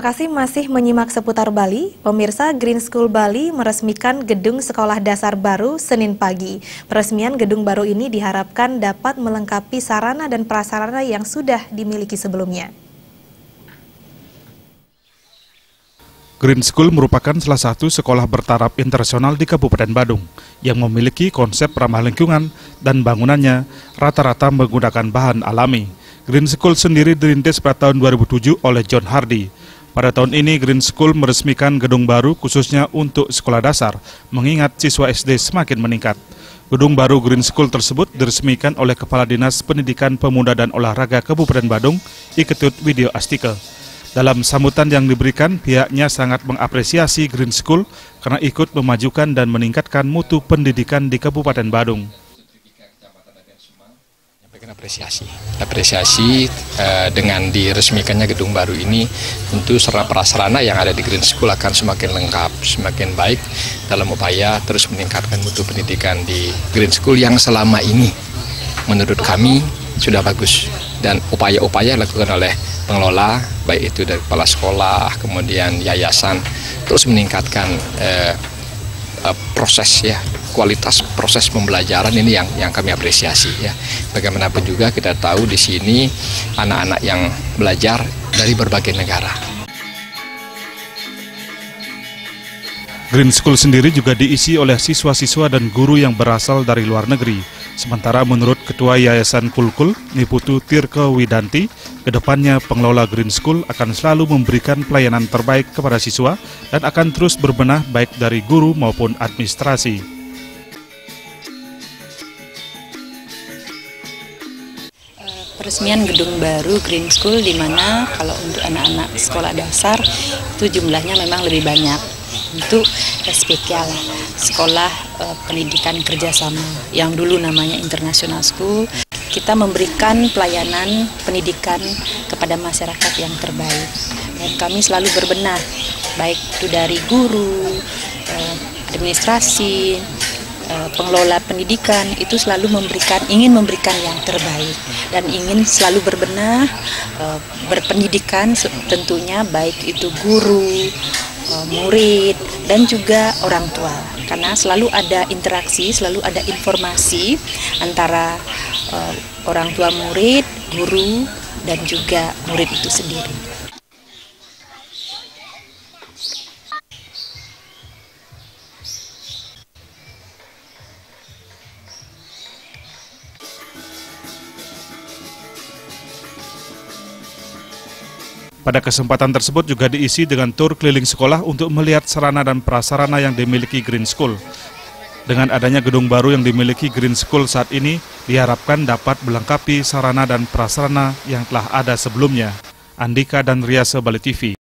kasih masih menyimak seputar Bali. Pemirsa, Green School Bali meresmikan gedung sekolah dasar baru Senin pagi. Peresmian gedung baru ini diharapkan dapat melengkapi sarana dan prasarana yang sudah dimiliki sebelumnya. Green School merupakan salah satu sekolah bertaraf internasional di Kabupaten Badung yang memiliki konsep ramah lingkungan dan bangunannya rata-rata menggunakan bahan alami. Green School sendiri dirintis pada tahun 2007 oleh John Hardy. Pada tahun ini, Green School meresmikan gedung baru khususnya untuk sekolah dasar, mengingat siswa SD semakin meningkat. Gedung baru Green School tersebut diresmikan oleh Kepala Dinas Pendidikan Pemuda dan Olahraga Kabupaten Badung, Iketut Widyo Astike. Dalam sambutan yang diberikan, pihaknya sangat mengapresiasi Green School karena ikut memajukan dan meningkatkan mutu pendidikan di Kabupaten Badung. Apresiasi dengan diresmikannya gedung baru ini, tentu sarana prasarana yang ada di Green School akan semakin lengkap, semakin baik dalam upaya terus meningkatkan mutu pendidikan di Green School yang selama ini menurut kami sudah bagus, dan upaya-upaya dilakukan oleh pengelola, baik itu dari kepala sekolah, kemudian yayasan, terus meningkatkan proses kualitas proses pembelajaran ini yang kami apresiasi ya. Bagaimanapun juga kita tahu di sini anak-anak yang belajar dari berbagai negara. Green School sendiri juga diisi oleh siswa-siswa dan guru yang berasal dari luar negeri. Sementara menurut Ketua Yayasan Kulkul, Niputu Tirke Widanti, kedepannya pengelola Green School akan selalu memberikan pelayanan terbaik kepada siswa dan akan terus berbenah baik dari guru maupun administrasi. Peresmian gedung baru Green School, di mana kalau untuk anak-anak sekolah dasar itu jumlahnya memang lebih banyak. Untuk SPK sekolah pendidikan kerjasama yang dulu namanya International School, kita memberikan pelayanan pendidikan kepada masyarakat yang terbaik. Dan kami selalu berbenah, baik itu dari guru, administrasi, pengelola pendidikan, itu selalu ingin memberikan yang terbaik dan ingin selalu berbenah, berpendidikan tentunya, baik itu guru, murid, dan juga orang tua, karena selalu ada interaksi, selalu ada informasi antara orang tua murid, guru, dan juga murid itu sendiri. Pada kesempatan tersebut juga diisi dengan tur keliling sekolah untuk melihat sarana dan prasarana yang dimiliki Green School. Dengan adanya gedung baru yang dimiliki Green School saat ini, diharapkan dapat melengkapi sarana dan prasarana yang telah ada sebelumnya. Andika dan Riasa, Bali TV.